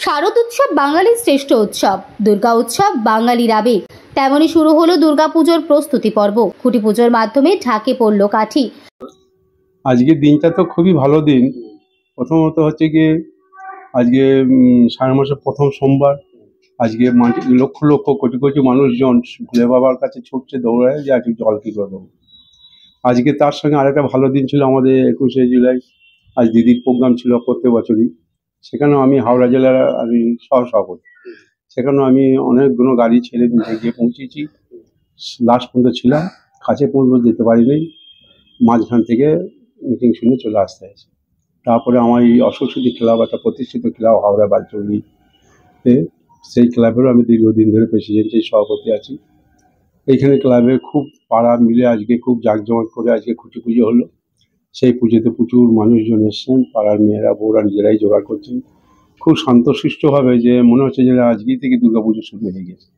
শারদ উৎসব বাঙালির শ্রেষ্ঠ উৎসব। দুর্গা উৎসব বাঙালির আবেগ, তেমনি শুরু হলো দুর্গাপুজোর প্রস্তুতি পর্ব। খুঁটি পুজোর মাধ্যমে ঢাকে পড়ল কাঠি। আজকের দিনটা তো খুবই ভালো দিন। প্রথমত হচ্ছে গিয়ে আজকে সারা মাসের প্রথম সোমবার। আজকে লক্ষ লক্ষ কোটি কোটি মানুষজন ভোলে বাবার কাছে ছুটছে, দৌড়ায় যে আজকে জল কী করে দেবো। আজকে তার সঙ্গে আরেকটা ভালো দিন ছিল আমাদের 21শে জুলাই। আজ দিদির প্রোগ্রাম ছিল প্রত্যেক বছরই। সেখানেও আমি হাওড়া জেলার আমি সহসভাপতি। সেখানেও আমি অনেকগুলো গাড়ি ছেড়ে নিজে গিয়ে পৌঁছেছি। লাস্ট পর্যন্ত ছিলাম, কাছে পর্যন্ত যেতে পারিনি, মাঝখান থেকে মিটিং শুনে চলে আসতে হয়েছে। তারপরে আমার এই অশ্বসতী ক্লাব, একটা প্রতিষ্ঠিত ক্লাব হাওড়া বালচৌরিতে, সেই ক্লাবেরও আমি দীর্ঘদিন ধরে প্রেসিডেন্টের সভাপতি আছি। এইখানে ক্লাবে খুব পাড়া মিলে আজকে খুব জাঁকজমক করে আজকে খুঁটি পুজো হলো। সেই পুজোতে প্রচুর মানুষজন এসছেন, পাড়ার মেয়েরা বউরা নিজেরাই জোগাড় করছেন খুব শান্তশিষ্টভাবে, যে মনে হচ্ছে যে আজকেই থেকে দুর্গা পুজো শুরু হয়ে গেছে।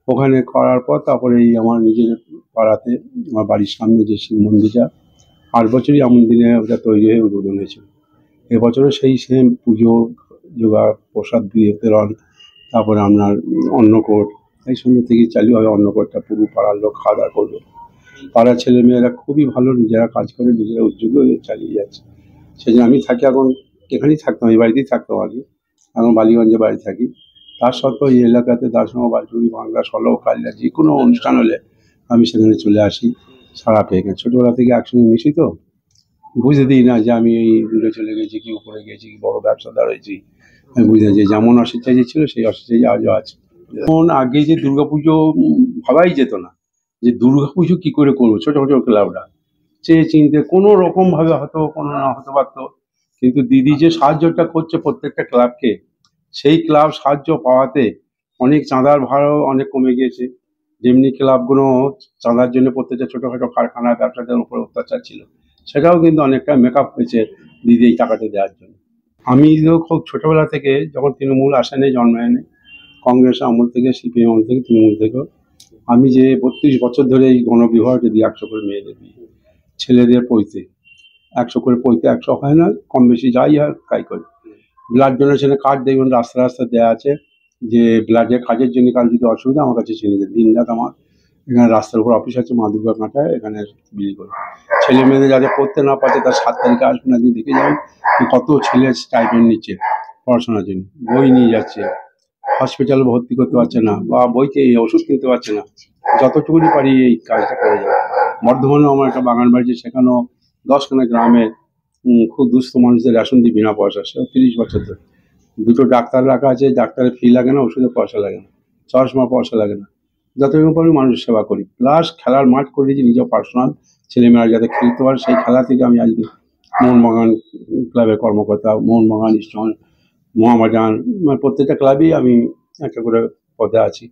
ওখানে করার পর তারপরে এই আমার নিজের পাড়াতে আমার বাড়ির সামনে যে শিব মন্দিরটা 8 বছরই এমন দিনে ওটা তৈরি হয়ে উদ্বোধন হয়েছিল। এবছরও সেই সেম পুজো, জোগাড়, প্রসাদ বিতরণ, তারপরে আপনার অন্নকূট, এই সন্ধ্যে থেকেই চালু হবে। অন্নকূটটা পুরো পাড়ার লোক খাওয়া দাওয়া করবে। পাড়ার ছেলেমেয়েরা খুবই ভালো, নিজেরা কাজ করে নিজেরা উদ্যোগ হয়ে চালিয়ে যাচ্ছে। সেই জন্য আমি থাকি, এখন এখানেই থাকতাম, এই বাড়িতেই থাকতাম আগে, এখন বালিগঞ্জে বাড়ি থাকি। তার সত্ত্বেও এই এলাকাতে দার্শন, বালচুরি, বাংলা, সলভ, কালিয়া যে কোনো অনুষ্ঠান হলে আমি সেখানে চলে আসি সারা পেয়ে গেছে। ছোটোবেলা থেকে একসঙ্গে মিশি তো বুঝতে দিই না যে আমি এই দূরে চলে গেছি কি উপরে গেছি কি বড় ব্যবসাদার হয়েছি। আমি বুঝতে যে যেমন অস্বেচ্ছায় ছিল সেই অস্বেচ্ছায় আজও আছে। যেমন আগে যে দুর্গাপুজো ভাবাই যেত না যে দুর্গাপুজো কী করে করবো, ছোটো ছোটো ক্লাবরা চেয়ে চিনতে কোনো রকমভাবে হয়তো কোনো না হতে পারতো, কিন্তু দিদি যে সাহায্যটা করছে প্রত্যেকটা ক্লাবকে, সেই ক্লাব সাহায্য পাওয়াতে অনেক চাঁদার ভাড়াও অনেক কমে গিয়েছে। যেমনি ক্লাবগুলো চাঁদার জন্য প্রত্যেকটা ছোটোখাটো কারখানা ব্যবসাদের উপর অত্যাচার ছিল, সেটাও কিন্তু অনেকটা মেকআপ হয়েছে দিদি এই টাকাটা দেওয়ার জন্য। আমি তো খুব ছোটোবেলা থেকে, যখন তৃণমূল আসেনি, জন্মায়নি, কংগ্রেস আমল থেকে, সিপিএম আমল থেকে, তৃণমূল থেকেও আমি যে 32 বছর ধরে এই গণবিবাহ যদি 100 করে মেয়েদের বিয়ে, ছেলেদের পৈতে 100 করে, পৈতে 100 হয় না, কম বেশি যাই হয় তাই করি। ব্লাড ডোনেশনের কার্ড দেখবেন রাস্তা রাস্তা দেওয়া আছে, যে ব্লাডের কাজের জন্য কারো যদি অসুবিধা আমার কাছে চিনে যায়। দিন রাত আমার এখানে রাস্তার উপর অফিস আছে, মা দুর্গা কাঁটায়, এখানে বিলি করি। ছেলে মেয়েদের যাতে পড়তে না পারছে তার 7 তারিখে আসবেন, আপনি দেখে যাবেন কত ছেলে স্টাইপেন্ড নিচ্ছে পড়াশোনার জন্য, বই নিয়ে যাচ্ছে, হসপিটালে ভর্তি করতে পারছে না, বা বইতে ওষুধ কিনতে পারছে না। যতটুকুনি পারি এই কাজটা করে যাবে। বর্ধমানেও আমার একটা বাগান বাড়ি, সেখানেও 10খানা গ্রামে খুব দুস্থ মানুষদের রেশন দিই বিনা পয়সা, সে 30 বছর ধরে। 2টো ডাক্তার রাখা আছে, ডাক্তারের ফি লাগে না, ওষুধে পয়সা লাগে না, চশমা পয়সা লাগে না। যতটুকু পারি মানুষের সেবা করি। প্লাস খেলার মাঠ করে দিয়েছি নিজের পার্সোনাল, ছেলেমেয়েরা যাতে খেলতে পারে, সেই খেলা থেকে আমি আজকে মোহনবাগান ক্লাবের কর্মকর্তা, মোহনবাগান, ইস্টন, মোহামেডান, মানে প্রত্যেকটা ক্লাবেই আমি একটা করে পদে আছি।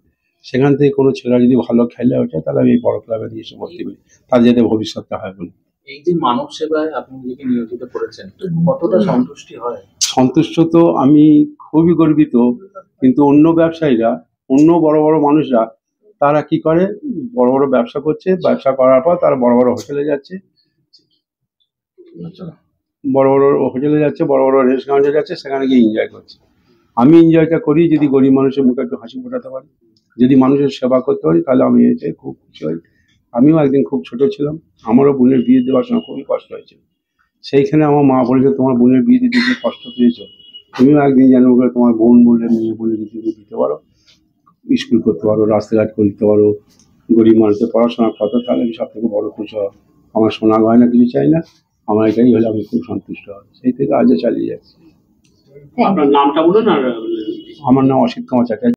সেখান থেকে কোনো ছেলেরা যদি ভালো খেলে ওঠে, তাহলে আমি এই বড় ক্লাবে দিয়ে এসে ভর্তি করি, তার যাতে ভবিষ্যৎটা হয় বলে। এই যে মানব সেবায় আপনি নিজেকে নিয়োজিত করেছেন, কতটা সন্তুষ্টি হয়? সন্তুষ্ট তো আমি খুবই গর্বিত, কিন্তু অন্য ব্যবসায়ীরা, অন্য বড় বড় মানুষরা, তারা কি করে, বড় বড় ব্যবসা করছে, ব্যবসা করার পর তারা বড় বড় হোটেলে যাচ্ছে, বড় বড় হোটেলে যাচ্ছে, বড় বড় রেস্টুরেন্টে যাচ্ছে, সেখানে গিয়ে এনজয় করছে। আমি এনজয়টা করি যদি গরিব মানুষের মুখে একটু হাসি ফোটাতে পারি, যদি মানুষের সেবা করতে পারি, তাহলে আমি এতে খুব খুশি হই। আমিও একদিন খুব ছোট ছিলাম, আমারও বোনের বিয়ে দেওয়ার সময় খুবই কষ্ট হয়েছিল। সেইখানে আমার মা বলেছে, তোমার বোনের বিয়ে দিতে যে কষ্ট পেয়েছো, তুমিও একদিন জানবো করে তোমার বোন বললে, মেয়ে বললে যদি তুমি দিতে পারো, স্কুল করতে পারো, রাস্তাঘাট করতে পারো, গরিব মানুষের পড়াশোনা করতে, তাহলে আমি সব থেকে বড় খুশি হব। আমার সোনা গয়না কিছু চাই না, আমার এটাই হলে আমি খুব সন্তুষ্ট হব। সেই থেকে আজও চালিয়ে যাচ্ছি। আপনার নামটা বলুন। আর আমার নাম অসিত কুমার চাটুর্যে।